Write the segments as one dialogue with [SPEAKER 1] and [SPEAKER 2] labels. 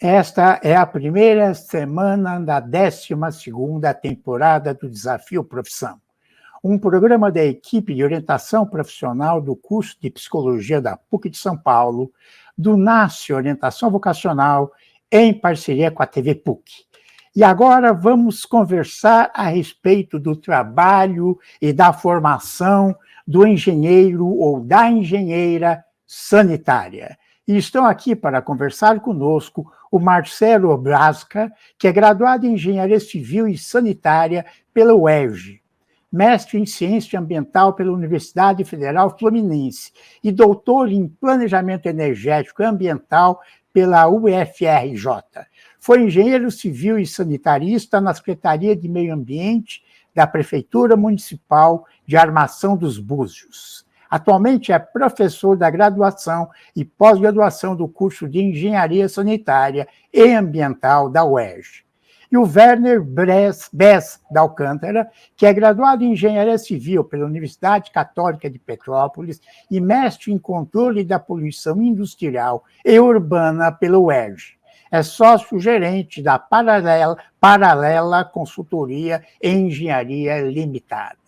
[SPEAKER 1] Esta é a primeira semana da 12ª temporada do Desafio Profissão, um programa da equipe de orientação profissional do curso de Psicologia da PUC de São Paulo, do NASCE Orientação Vocacional, em parceria com a TV PUC. E agora vamos conversar a respeito do trabalho e da formação do engenheiro ou da engenheira sanitária. E estão aqui para conversar conosco o Marcelo Obrasca, que é graduado em Engenharia Civil e Sanitária pela UERJ, mestre em Ciência Ambiental pela Universidade Federal Fluminense e doutor em Planejamento Energético e Ambiental pela UFRJ. Foi engenheiro civil e sanitarista na Secretaria de Meio Ambiente da Prefeitura Municipal de Armação dos Búzios. Atualmente é professor da graduação e pós-graduação do curso de Engenharia Sanitária e Ambiental da UERJ. E o Werner Bess da Alcântara, que é graduado em Engenharia Civil pela Universidade Católica de Petrópolis e mestre em Controle da Poluição Industrial e Urbana pela UERJ. É sócio-gerente da Paralela Consultoria e Engenharia Limitada.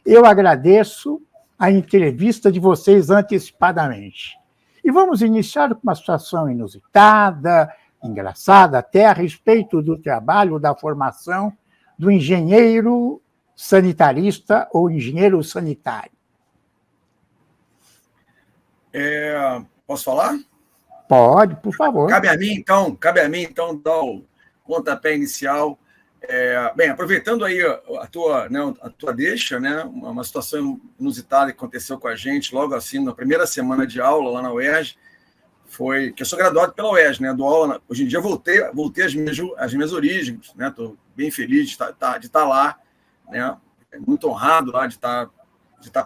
[SPEAKER 1] Eu agradeço a entrevista de vocês antecipadamente. E vamos iniciar com uma situação inusitada, engraçada, até a respeito do trabalho da formação do engenheiro sanitarista ou engenheiro sanitário.
[SPEAKER 2] Posso falar?
[SPEAKER 1] Pode, por favor.
[SPEAKER 2] Cabe a mim, então, dar o pontapé inicial. Bem, aproveitando aí a tua deixa, né, uma situação inusitada que aconteceu com a gente logo assim, na primeira semana de aula lá na UERJ, foi que eu sou graduado pela UERJ, né, dou aula, hoje em dia voltei às minhas origens, né, estou bem feliz de estar lá, né, muito honrado lá de estar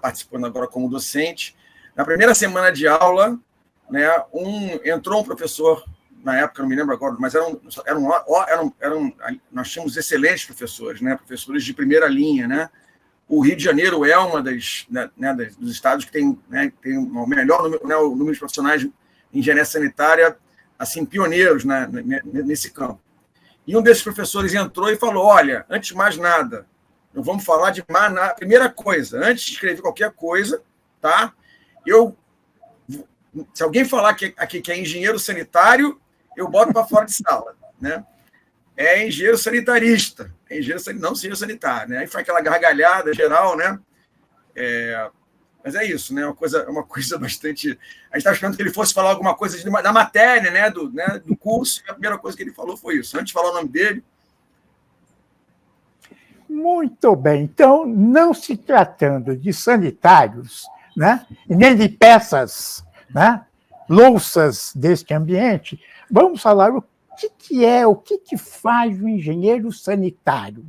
[SPEAKER 2] participando agora como docente. Na primeira semana de aula, né, entrou um professor, na época, não me lembro agora, mas nós tínhamos excelentes professores, né? Professores de primeira linha, né? O Rio de Janeiro é uma dos estados que tem o melhor número, né, o número de profissionais em engenharia sanitária, assim, pioneiros, né, nesse campo. E um desses professores entrou e falou: olha, antes de mais nada, não vamos falar de mais nada. Primeira coisa, antes de escrever qualquer coisa, tá? Se alguém falar que é engenheiro sanitário, eu boto para fora de sala, né? É engenheiro sanitarista, não engenheiro sanitário, né? Aí foi aquela gargalhada geral, né? Mas é isso, né? Uma coisa bastante. A gente estava esperando que ele fosse falar alguma coisa da matéria, né? Do curso, e a primeira coisa que ele falou foi isso. Antes de falar o nome dele.
[SPEAKER 1] Muito bem. Então, não se tratando de sanitários, né? Nem de peças, né? Louças deste ambiente, vamos falar o que faz o engenheiro sanitário.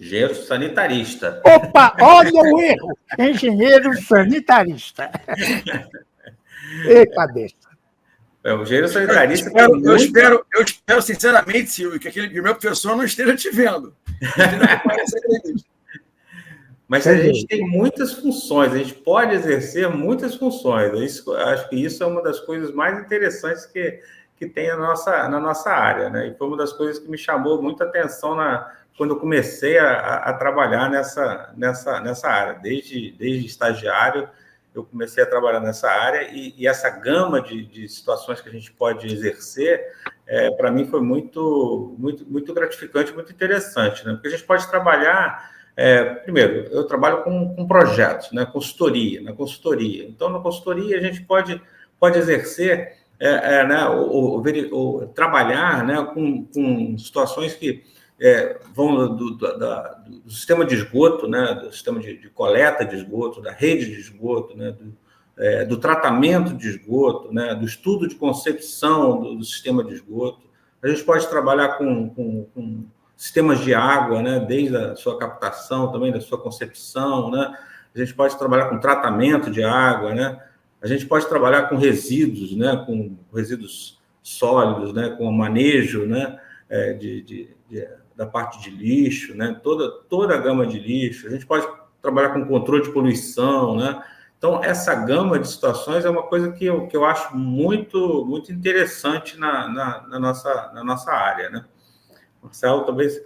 [SPEAKER 3] Engenheiro sanitarista.
[SPEAKER 1] Opa, olha o erro! Engenheiro sanitarista. Eita, besta.
[SPEAKER 3] O engenheiro sanitarista...
[SPEAKER 2] Eu espero, sinceramente, Silvio, que o meu professor não esteja te vendo.
[SPEAKER 3] Mas a gente tem muitas funções, a gente pode exercer muitas funções. Acho que isso é uma das coisas mais interessantes que tem na nossa área, né? E foi uma das coisas que me chamou muita atenção quando eu comecei a trabalhar nessa área. Desde estagiário, eu comecei a trabalhar nessa área e essa gama de situações que a gente pode exercer, para mim, foi muito, muito, muito gratificante, muito interessante, né? Porque a gente pode trabalhar... primeiro, eu trabalho com projetos, né, consultoria, na consultoria. Então, na consultoria, a gente pode exercer, trabalhar, né, com situações que vão do sistema de esgoto, né, do sistema de coleta de esgoto, da rede de esgoto, né, do tratamento de esgoto, né, do estudo de concepção do sistema de esgoto. A gente pode trabalhar com sistemas de água, né, desde a sua captação, também da sua concepção, né? A gente pode trabalhar com tratamento de água, né? A gente pode trabalhar com resíduos, né, com resíduos sólidos, né, com o manejo, né, da parte de lixo, né, toda a gama de lixo. A gente pode trabalhar com controle de poluição, né? Então, essa gama de situações é uma coisa que eu acho muito, muito interessante na nossa área, né? Marcelo talvez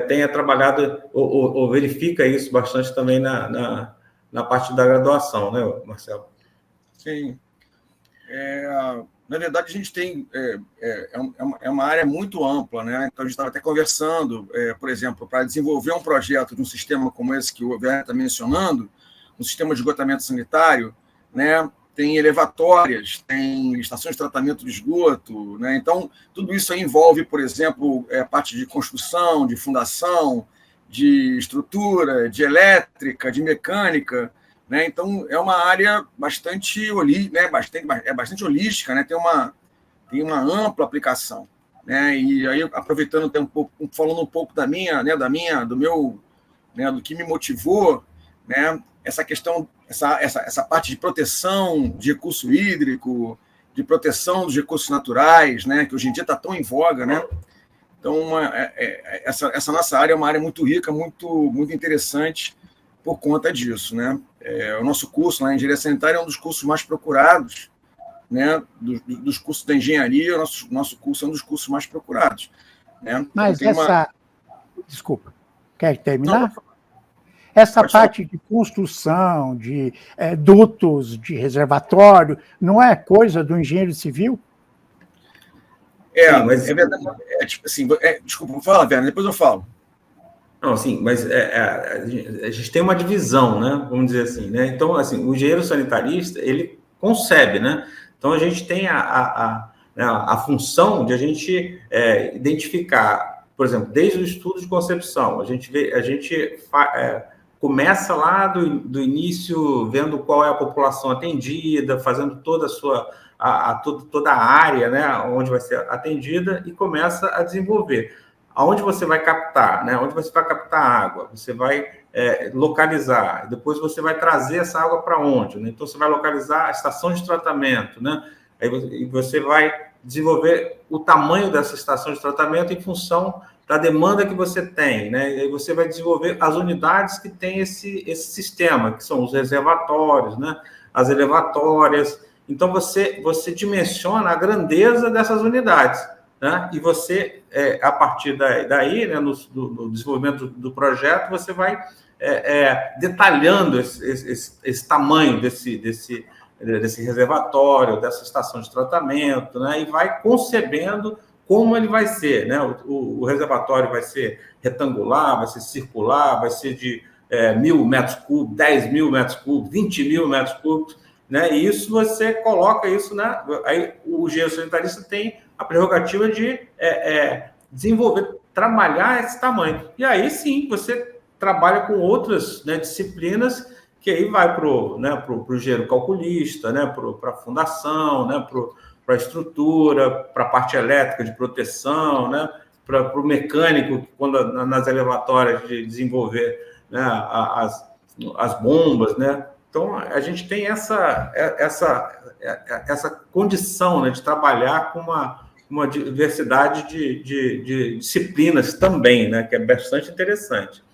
[SPEAKER 3] tenha trabalhado ou verifica isso bastante também na parte da graduação, né, Marcelo?
[SPEAKER 2] Sim. Na verdade, a gente tem uma área muito ampla, né? Então, a gente estava até conversando, por exemplo, para desenvolver um projeto de um sistema como esse que o Werner está mencionando, um sistema de esgotamento sanitário, né? Tem elevatórias, tem estações de tratamento de esgoto, né? Então, tudo isso aí envolve, por exemplo, a parte de construção, de fundação, de estrutura, de elétrica, de mecânica, né? Então, é uma área bastante holística, né? Tem uma ampla aplicação, né? E aí, aproveitando falando um pouco do que me motivou, né? Essa questão, essa parte de proteção de recurso hídrico, de proteção dos recursos naturais, né? Que hoje em dia está tão em voga, né? Então, essa nossa área é uma área muito rica, muito, muito interessante por conta disso, né? O nosso curso lá em Engenharia Sanitária é um dos cursos mais procurados, né? Dos cursos da engenharia, o nosso curso é um dos cursos mais procurados, né?
[SPEAKER 1] Mas desculpa, quer terminar? Não. Essa parte de construção, de dutos, de reservatório, não é coisa do engenheiro civil?
[SPEAKER 2] Mas é verdade. Tipo assim, desculpa, fala, Werner, depois eu falo.
[SPEAKER 3] Não, assim, mas a gente tem uma divisão, né? Vamos dizer assim, né? Então, assim, o engenheiro sanitarista, ele concebe, né? Então, a gente tem a função de a gente identificar, por exemplo, desde o estudo de concepção, a gente começa lá do início, vendo qual é a população atendida, fazendo toda toda a área, né, onde vai ser atendida, e começa a desenvolver. Aonde você vai captar, né? Onde você vai captar água, você vai localizar, depois você vai trazer essa água para onde, né? Então, você vai localizar a estação de tratamento, né? Aí você vai desenvolver o tamanho dessa estação de tratamento em função da demanda que você tem, né? E aí você vai desenvolver as unidades que tem esse sistema, que são os reservatórios, né? As elevatórias. Então, você dimensiona a grandeza dessas unidades, né? E você, a partir daí, né, no desenvolvimento do projeto, você vai detalhando esse tamanho desse reservatório, dessa estação de tratamento, né? E vai concebendo como ele vai ser, né? O reservatório vai ser retangular, vai ser circular, vai ser de 1.000 metros cúbicos, 10.000 metros cúbicos, 20.000 metros cúbicos, né? E isso você coloca isso, né? Aí o engenheiro sanitarista tem a prerrogativa de desenvolver, trabalhar esse tamanho. E aí sim, você trabalha com outras, né, disciplinas, que aí vai para o engenheiro calculista, né, para a fundação, né, para a estrutura, para a parte elétrica de proteção, né, para o mecânico, quando nas elevatórias de desenvolver, né, as bombas, né. Então, a gente tem essa condição, né, de trabalhar com uma diversidade de disciplinas também, né, que é bastante interessante.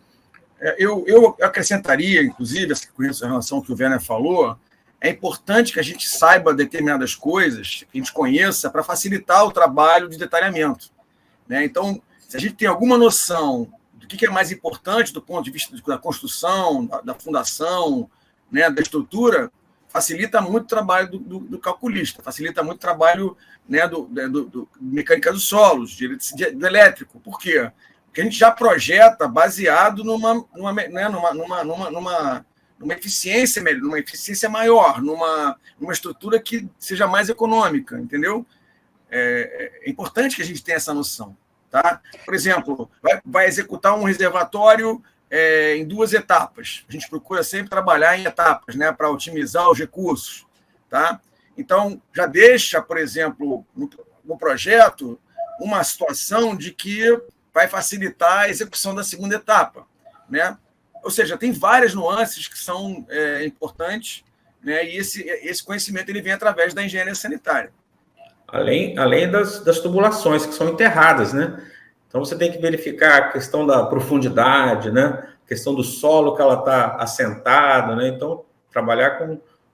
[SPEAKER 2] Eu acrescentaria, inclusive, com essa relação que o Werner falou, é importante que a gente saiba determinadas coisas, que a gente conheça, para facilitar o trabalho de detalhamento, né? Então, se a gente tem alguma noção do que é mais importante do ponto de vista da construção, da fundação, né, da estrutura, facilita muito o trabalho do calculista, facilita muito o trabalho, né, do mecânica dos solos, do elétrico. Por quê? Porque a gente já projeta baseado numa eficiência maior, numa estrutura que seja mais econômica, entendeu? É importante que a gente tenha essa noção, tá? Por exemplo, vai executar um reservatório em 2 etapas. A gente procura sempre trabalhar em etapas, né, para otimizar os recursos, tá? Então, já deixa, por exemplo, no projeto, uma situação de que vai facilitar a execução da 2ª etapa, né? Ou seja, tem várias nuances que são importantes, né? E esse conhecimento ele vem através da engenharia sanitária.
[SPEAKER 3] Além das tubulações que são enterradas, né? Então, você tem que verificar a questão da profundidade, né? A questão do solo que ela está assentada, né? Então, trabalhar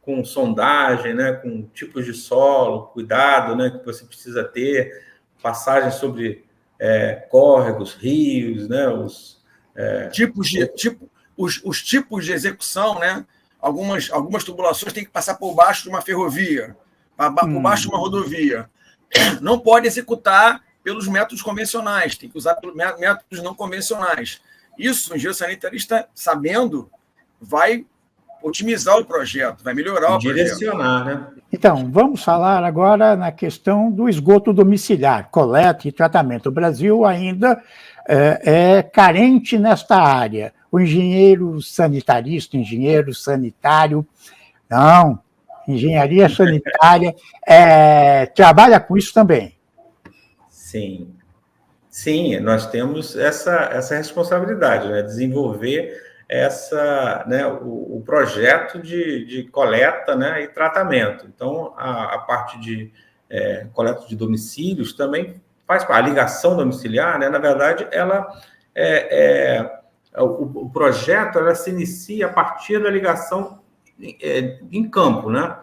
[SPEAKER 3] com sondagem, né, com tipos de solo, cuidado, né, que você precisa ter, passagem sobre córregos, rios, né, os
[SPEAKER 2] tipos de execução, né? Algumas tubulações têm que passar por baixo de uma ferrovia, por baixo de uma rodovia. Não pode executar pelos métodos convencionais, tem que usar pelos métodos não convencionais. Isso, o engenheiro sanitarista, sabendo, vai otimizar o projeto, vai melhorar o
[SPEAKER 3] direcionar,
[SPEAKER 2] projeto.
[SPEAKER 3] Né?
[SPEAKER 1] Então, vamos falar agora na questão do esgoto domiciliar, coleta e tratamento. O Brasil ainda é carente nesta área. O engenheiro sanitarista, engenheiro sanitário, não, engenharia sanitária trabalha com isso também.
[SPEAKER 3] Sim. Sim, nós temos essa responsabilidade, né? Desenvolver né, o projeto de coleta, né, e tratamento. Então, a parte de coleta de domicílios também faz parte. A ligação domiciliar, né, na verdade, o projeto ela se inicia a partir da ligação em campo, né?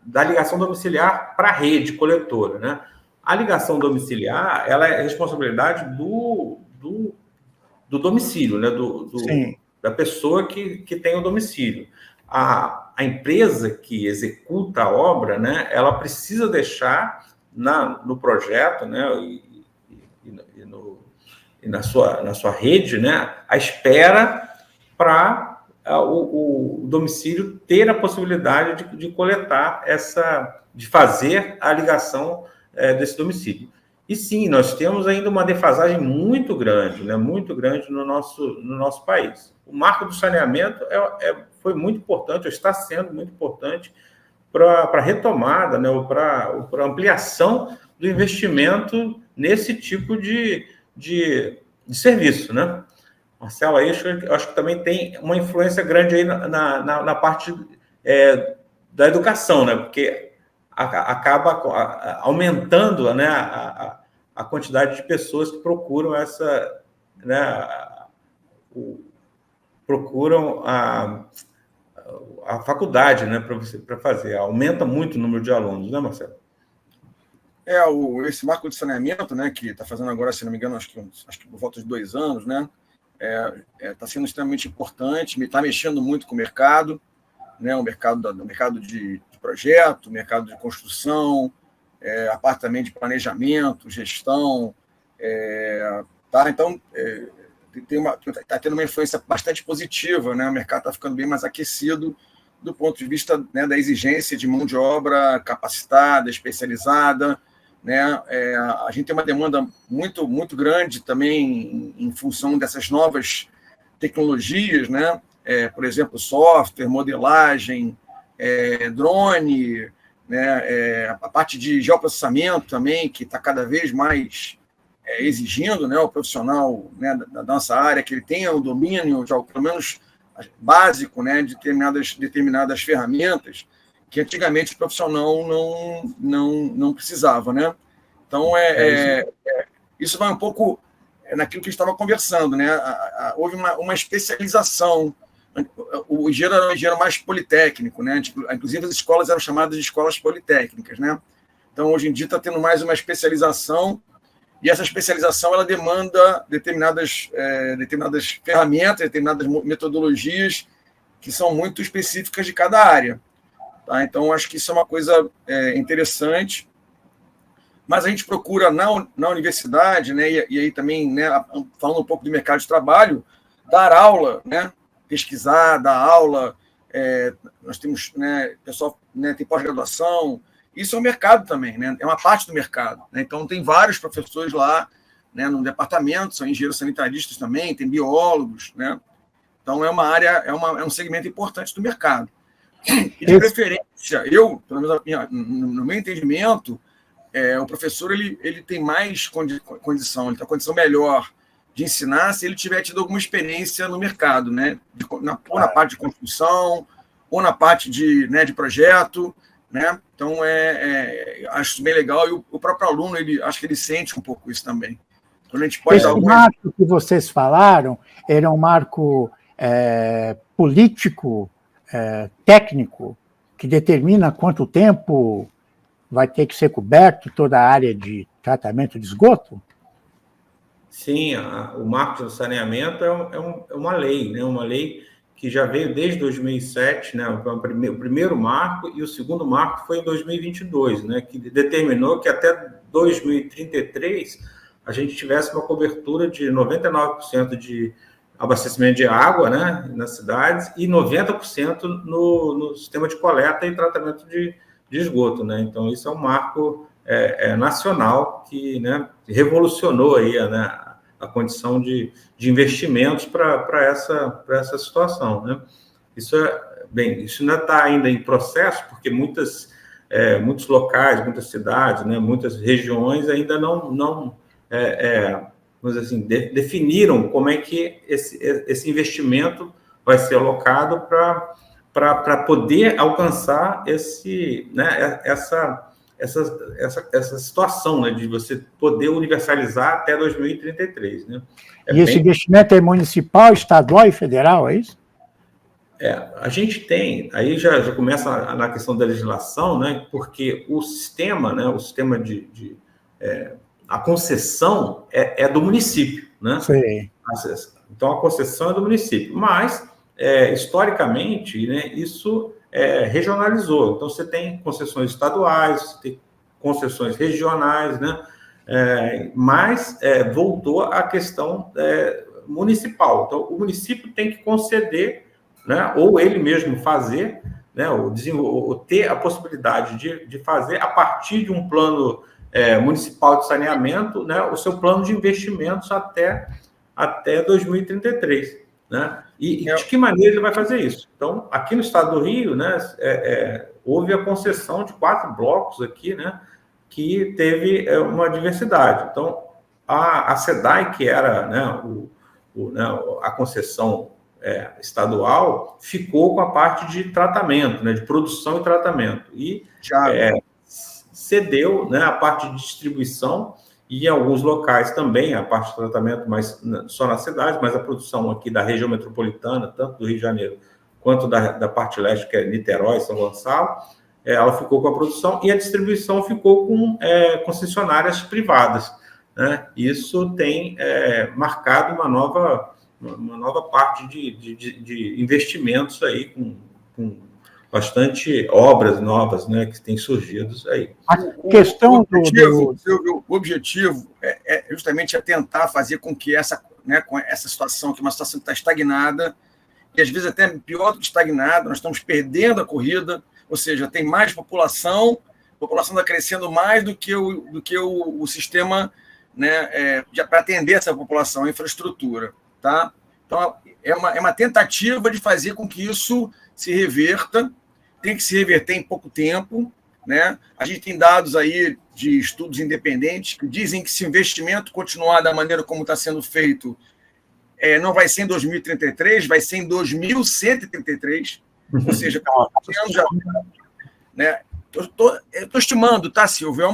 [SPEAKER 3] Da ligação domiciliar para a rede coletora, né? A ligação domiciliar ela é responsabilidade do domicílio, né? Da pessoa que tem o domicílio. A empresa que executa a obra, né? Ela precisa deixar no projeto, né? E na sua rede, né? A espera para o domicílio ter a possibilidade de coletar de fazer a ligação desse domicílio. E sim, nós temos ainda uma defasagem muito grande, né? Muito grande no nosso país. O marco do saneamento foi muito importante, ou está sendo muito importante para a retomada, né? Ou para a ampliação do investimento nesse tipo de serviço, né? Marcelo, aí eu acho que também tem uma influência grande aí na parte da educação, né? Porque acaba aumentando, né, a quantidade de pessoas que procuram procuram a faculdade, né, para fazer. Aumenta muito o número de alunos, né, Marcelo?
[SPEAKER 2] Esse marco de saneamento, né, que está fazendo agora, se não me engano, acho que por volta de 2 anos, né, está sendo extremamente importante, está mexendo muito com o mercado, né, o mercado de projeto, mercado de construção, a parte também de planejamento, gestão, tá? Então, está tendo uma influência bastante positiva, né? O mercado está ficando bem mais aquecido do ponto de vista, né, da exigência de mão de obra capacitada, especializada, né? A gente tem uma demanda muito, muito grande também em função dessas novas tecnologias, né? Por exemplo, software, modelagem, drone, né? A parte de geoprocessamento também, que está cada vez mais exigindo, né, o profissional, né, da nossa área, que ele tenha o domínio, já, pelo menos básico, né, de determinadas ferramentas que antigamente o profissional não precisava, né? Então, isso vai um pouco naquilo que a gente estava conversando, né? Houve uma especialização. O engenheiro era um engenheiro mais politécnico, né? Inclusive, as escolas eram chamadas de escolas politécnicas, né? Então, hoje em dia, está tendo mais uma especialização, e essa especialização ela demanda determinadas ferramentas, determinadas metodologias que são muito específicas de cada área. Tá? Então, acho que isso é uma coisa interessante. Mas a gente procura na universidade, né, e aí também, né, falando um pouco do mercado de trabalho, dar aula, né, pesquisar, dar aula. Nós temos, né, pessoal, né, tem pós-graduação. Isso é um mercado também, né? É uma parte do mercado. Né? Então, tem vários professores lá, né, no departamento, são engenheiros sanitaristas também, tem biólogos, né? Então, é uma área, é um segmento importante do mercado. E, de preferência, pelo menos no meu entendimento, o professor ele tem mais condição, ele tem uma condição melhor de ensinar se ele tiver tido alguma experiência no mercado, né? Ou na parte de construção, ou na parte de projeto, né? Então, acho bem legal, e o próprio aluno, acho que ele sente um pouco isso também. Então, a gente pode
[SPEAKER 1] Esse marco que vocês falaram era um marco político técnico que determina quanto tempo vai ter que ser coberto toda a área de tratamento de esgoto?
[SPEAKER 3] Sim, o marco de saneamento é uma lei, né? Uma lei que já veio desde 2007, né? O primeiro marco, e o segundo marco foi em 2022, né? Que determinou que até 2033 a gente tivesse uma cobertura de 99% de abastecimento de água, né, nas cidades, e 90% no sistema de coleta e tratamento de esgoto, né? Então, isso é um marco nacional que, né, revolucionou aí, né, a condição de investimentos para essa situação, né? Isso ainda está ainda em processo, porque muitos locais, muitas cidades, né, muitas regiões ainda não vamos dizer assim, definiram como é que esse investimento vai ser alocado para poder alcançar essa situação, né, de você poder universalizar até 2033. Né?
[SPEAKER 1] Esse investimento é municipal, estadual e federal, é isso?
[SPEAKER 3] A gente tem, aí já começa na questão da legislação, né, porque o sistema, né, a concessão é do município, né?
[SPEAKER 1] Sim.
[SPEAKER 3] Então, a concessão é do município, mas, historicamente, né, isso regionalizou. Então, você tem concessões estaduais, você tem concessões regionais, né? Mas voltou à questão municipal. Então, o município tem que conceder, né, ou ele mesmo fazer, né, ou ter a possibilidade de fazer, a partir de um plano municipal de saneamento, né, o seu plano de investimentos até 2033, né? E de que maneira ele vai fazer isso? Então, aqui no estado do Rio, né, houve a concessão de 4 blocos aqui, né, que teve uma diversidade. Então, a SEDAI, que era, né, a concessão estadual, ficou com a parte de tratamento, né, de produção e tratamento, e cedeu, né, a parte de distribuição, e em alguns locais também a parte de tratamento, mas só na cidade, mas a produção aqui da região metropolitana, tanto do Rio de Janeiro quanto da parte leste, que é Niterói, São Gonçalo, ela ficou com a produção, e a distribuição ficou com concessionárias privadas, né? Isso tem marcado uma nova parte de investimentos aí, com bastante obras novas, né, que têm surgido aí.
[SPEAKER 1] A questão
[SPEAKER 2] o objetivo é justamente tentar fazer com que com essa situação, que é uma situação que está estagnada, e às vezes até pior do que estagnada, nós estamos perdendo a corrida, ou seja, tem mais população, a população está crescendo mais do que o sistema, né, para atender essa população, a infraestrutura. Tá? Então, é uma tentativa de fazer com que isso se reverta, tem que se reverter em pouco tempo, né? A gente tem dados aí de estudos independentes que dizem que se o investimento continuar da maneira como está sendo feito, não vai ser em 2033, vai ser em 2133, ou seja, já, né? Estou estimando, tá, Silvio?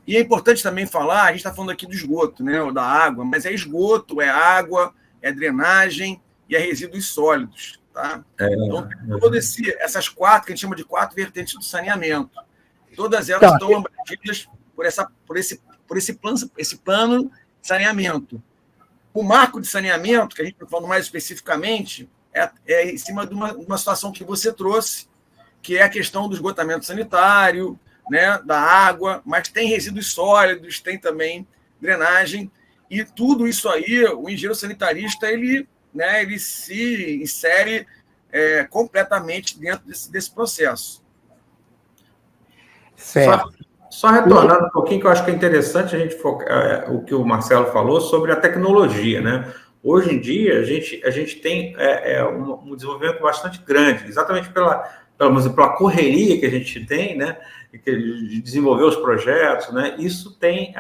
[SPEAKER 2] E é importante também falar, a gente está falando aqui do esgoto, né, ou da água, mas é esgoto, é água, é drenagem e é resíduos sólidos. Tá? Então, todas essas 4, que a gente chama de 4 vertentes do saneamento, todas elas estão abrangidas por esse plano de saneamento. O marco de saneamento, que a gente está falando mais especificamente, é em cima de uma situação que você trouxe, que é a questão do esgotamento sanitário, né, da água, mas tem resíduos sólidos, tem também drenagem, e tudo isso aí, o engenheiro sanitarista, ele se insere completamente dentro desse processo.
[SPEAKER 3] Certo. Só retornando um pouquinho, que eu acho que é interessante a gente focar o que o Marcelo falou sobre a tecnologia, né? Hoje em dia, a gente tem um desenvolvimento bastante grande, exatamente pela correria que a gente tem, né? De desenvolver os projetos, né? Isso tem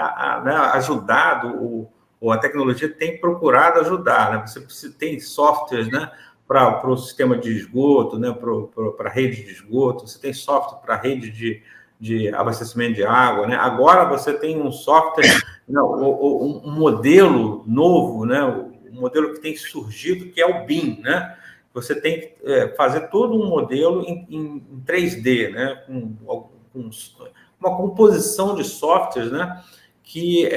[SPEAKER 3] ajudado, ou a tecnologia tem procurado ajudar, né? Você tem softwares, né, para o sistema de esgoto, né, para a rede de esgoto, você tem software para a rede de abastecimento de água, né? Agora você tem um software, um modelo novo, né, um modelo que tem surgido, que é o BIM, né, você tem que fazer todo um modelo em 3D, né? Com uma composição de softwares, né? Que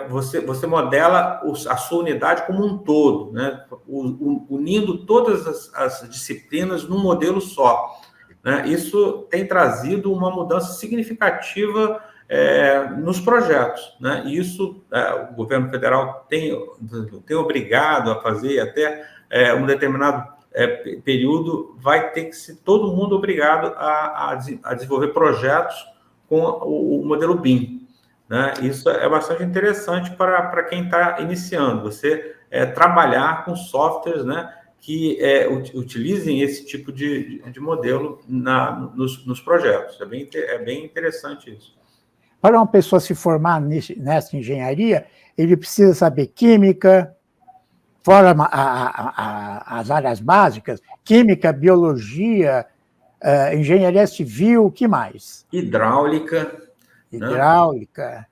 [SPEAKER 3] você modela a sua unidade como um todo, né? Unindo todas as disciplinas num modelo só, né? Isso tem trazido uma mudança significativa nos projetos, né? Isso o governo federal tem obrigado a fazer até um determinado período, vai ter que ser todo mundo obrigado a desenvolver projetos com o modelo BIM. Né? Isso é bastante interessante para quem está iniciando, você trabalhar com softwares, né, que utilizem esse tipo de modelo nos projetos. É bem interessante isso.
[SPEAKER 1] Para uma pessoa se formar nessa engenharia, ele precisa saber química, fora as áreas básicas, química, biologia, engenharia civil, o que mais?
[SPEAKER 3] Hidráulica.
[SPEAKER 1] Hidráulica.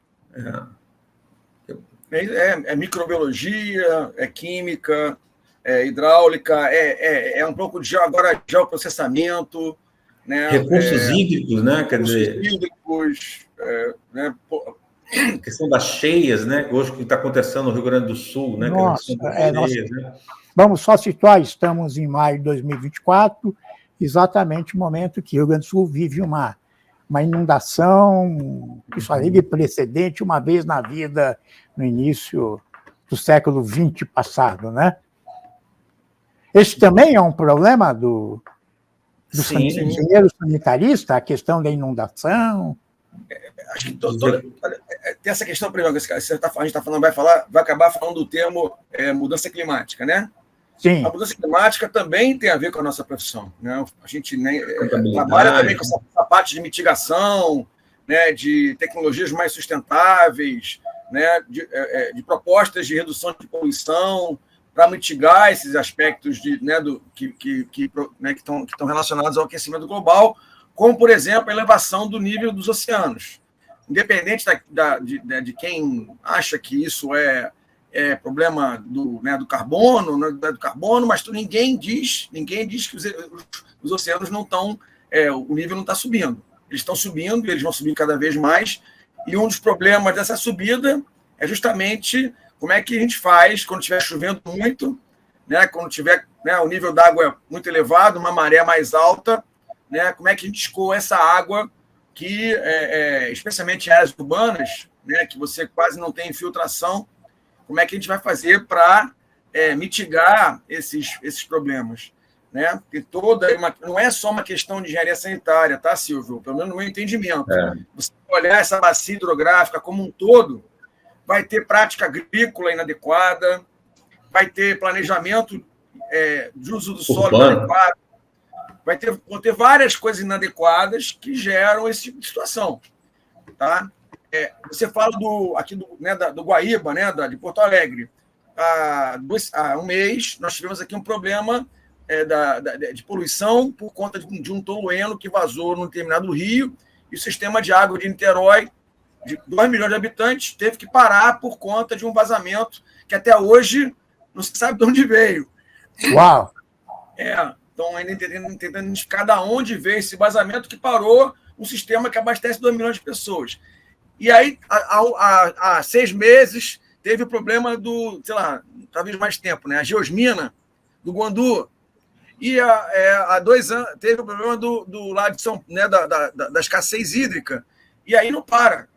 [SPEAKER 2] É microbiologia, é química, é hidráulica, é um pouco de geoprocessamento, né?
[SPEAKER 3] Recursos hídricos, né? Quer dizer,
[SPEAKER 2] hídricos, né?
[SPEAKER 3] A questão das cheias, né? Hoje que está acontecendo no Rio Grande do Sul, né?
[SPEAKER 1] Nossa,
[SPEAKER 3] cheias, né?
[SPEAKER 1] Vamos só situar, estamos em maio de 2024, exatamente o momento que o Rio Grande do Sul vive uma inundação, isso aí de precedente, uma vez na vida, no início do século XX passado, né? Esse também é um problema do engenheiro sanitarista, a questão da inundação.
[SPEAKER 2] Acho que tem essa questão, por exemplo, a gente está falando, vai acabar falando do termo mudança climática, né?
[SPEAKER 1] Sim.
[SPEAKER 2] A mudança climática também tem a ver com a nossa profissão, né? A gente trabalha também com essa parte de mitigação, né? De tecnologias mais sustentáveis, né? De propostas de redução de poluição para mitigar esses aspectos que estão relacionados ao aquecimento global, como, por exemplo, a elevação do nível dos oceanos. Independente de quem acha que isso é problema do carbono, mas ninguém diz que os oceanos não estão, o nível não está subindo. Eles estão subindo e eles vão subir cada vez mais. E um dos problemas dessa subida é justamente como é que a gente faz quando estiver chovendo muito, né, quando tiver o nível d'água muito elevado, uma maré mais alta, né, como é que a gente escoa essa água que, especialmente em áreas urbanas, né, que você quase não tem infiltração, como é que a gente vai fazer para mitigar esses problemas, né? Porque não é só uma questão de engenharia sanitária, tá, Silvio? Pelo menos no meu entendimento. Você olhar essa bacia hidrográfica como um todo, vai ter prática agrícola inadequada, vai ter planejamento de uso do solo inadequado, vão ter várias coisas inadequadas que geram esse tipo de situação, tá? Você fala do Guaíba, né, de Porto Alegre. Há um mês, nós tivemos aqui um problema de poluição por conta de um tolueno que vazou num determinado rio, e o sistema de água de Niterói, de 2 milhões de habitantes, teve que parar por conta de um vazamento que até hoje não se sabe de onde veio.
[SPEAKER 1] Uau!
[SPEAKER 2] Então, ainda tentando identificar de onde veio esse vazamento que parou um sistema que abastece 2 milhões de pessoas. E aí, há 6 meses, teve o problema talvez mais tempo, né? A geosmina do Guandu. E há 2 anos teve o problema do lado de São, né, da escassez hídrica. E aí não para.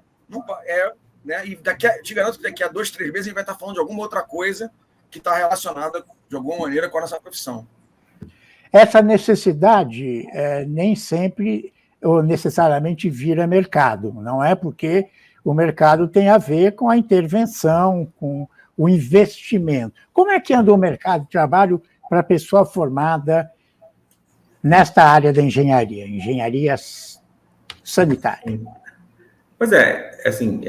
[SPEAKER 2] Né? E te garanto que daqui a 2, 3 meses a gente vai estar falando de alguma outra coisa que está relacionada, de alguma maneira, com a nossa profissão.
[SPEAKER 1] Essa necessidade nem sempre ou necessariamente vira mercado. Não é porque o mercado tem a ver com a intervenção, com o investimento. Como é que anda o mercado de trabalho para a pessoa formada nesta área da engenharia sanitária?
[SPEAKER 3] Pois assim,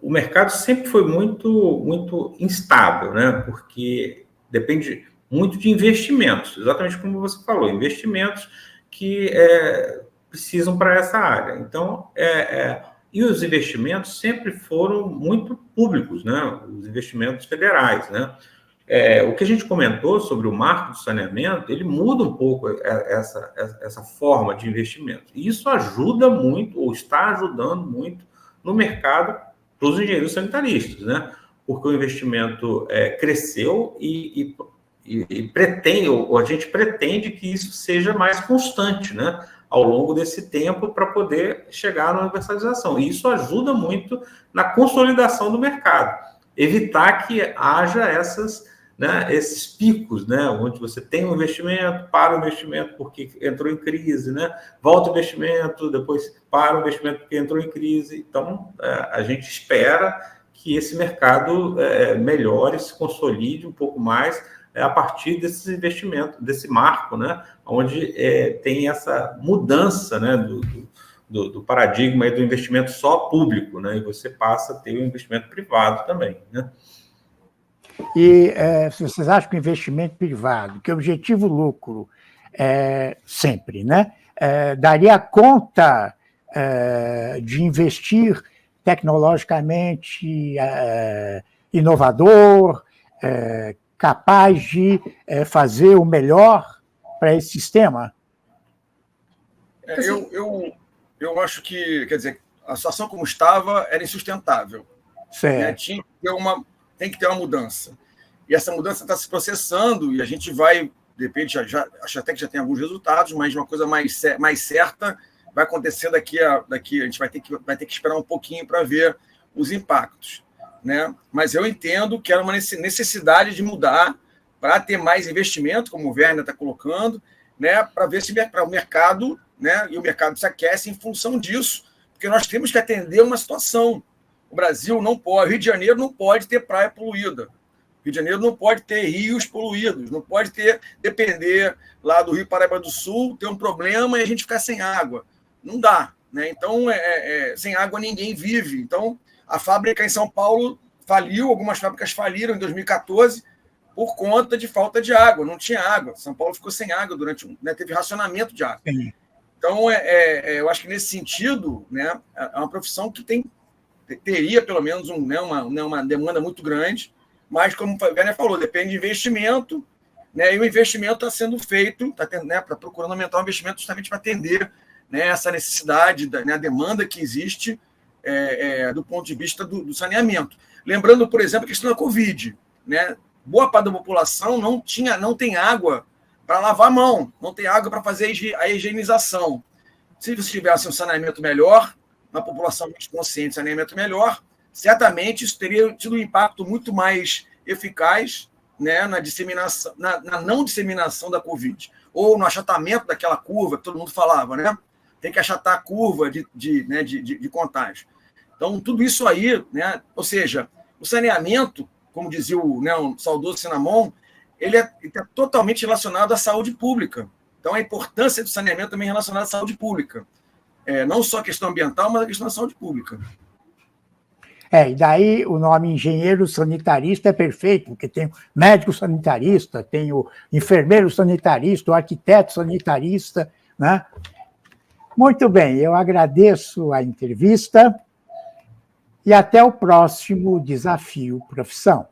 [SPEAKER 3] o mercado sempre foi muito, muito instável, né? Porque depende muito de investimentos, exatamente como você falou, investimentos que precisam para essa área. Então, e os investimentos sempre foram muito públicos, né? Os investimentos federais, né? o que a gente comentou sobre o marco do saneamento, ele muda um pouco essa forma de investimento. E isso ajuda muito, ou está ajudando muito, no mercado para os engenheiros sanitaristas, né? Porque o investimento cresceu e pretende, ou a gente pretende que isso seja mais constante, né? Ao longo desse tempo para poder chegar na universalização. E isso ajuda muito na consolidação do mercado. Evitar que haja esses picos, né, onde você tem um investimento, para o investimento porque entrou em crise, né, volta o investimento, depois para o investimento porque entrou em crise. Então, a gente espera que esse mercado melhore, se consolide um pouco mais a partir desses investimentos, desse marco, né, onde tem essa mudança, né, do paradigma aí do investimento só público, né, e você passa a ter o investimento privado também, né.
[SPEAKER 1] E se vocês acham que o investimento privado, que o objetivo lucro sempre, né, daria conta de investir tecnologicamente inovador, capaz de fazer o melhor para esse sistema?
[SPEAKER 2] Eu acho que, quer dizer, a situação como estava era insustentável. Né? Tem que ter uma mudança. E essa mudança está se processando e a gente vai, de repente, acho até que já tem alguns resultados, mas uma coisa mais certa vai acontecer daqui a gente vai ter que esperar um pouquinho para ver os impactos. Né? Mas eu entendo que era uma necessidade de mudar para ter mais investimento, como o Werner está colocando, né? Para ver se o mercado, né? E o mercado se aquece em função disso, porque nós temos que atender uma situação. O Brasil não pode, o Rio de Janeiro não pode ter praia poluída. O Rio de Janeiro não pode ter rios poluídos, não pode depender lá do Rio Paraíba do Sul, ter um problema e a gente ficar sem água. Não dá. Né? Então, sem água ninguém vive. Então, a fábrica em São Paulo faliu, algumas fábricas faliram em 2014 por conta de falta de água. Não tinha água. São Paulo ficou sem água teve racionamento de água. Sim. Então, eu acho que nesse sentido, né, é uma profissão que teria pelo menos uma demanda muito grande, mas, como o Werner falou, depende de investimento, né, e o investimento está sendo feito, está procurando aumentar o investimento justamente para atender, né, essa necessidade, né, a demanda que existe do ponto de vista do saneamento. Lembrando, por exemplo, a questão da Covid. Né? Boa parte da população não tem água para lavar a mão, não tem água para fazer a higienização. Se você tivesse um saneamento melhor, uma população mais consciente, saneamento melhor, certamente isso teria tido um impacto muito mais eficaz, né, na disseminação, na não disseminação da Covid, ou no achatamento daquela curva que todo mundo falava, né? Tem que achatar a curva de contágio. Então, tudo isso aí, né? Ou seja, o saneamento, como dizia o saudoso Sinamon, ele está totalmente relacionado à saúde pública. Então, a importância do saneamento também é relacionada à saúde pública. Não só a questão ambiental, mas a questão da saúde pública.
[SPEAKER 1] E daí o nome engenheiro sanitarista é perfeito, porque tem o médico sanitarista, tem o enfermeiro sanitarista, o arquiteto sanitarista, né? Muito bem, eu agradeço a entrevista e até o próximo Desafio Profissão.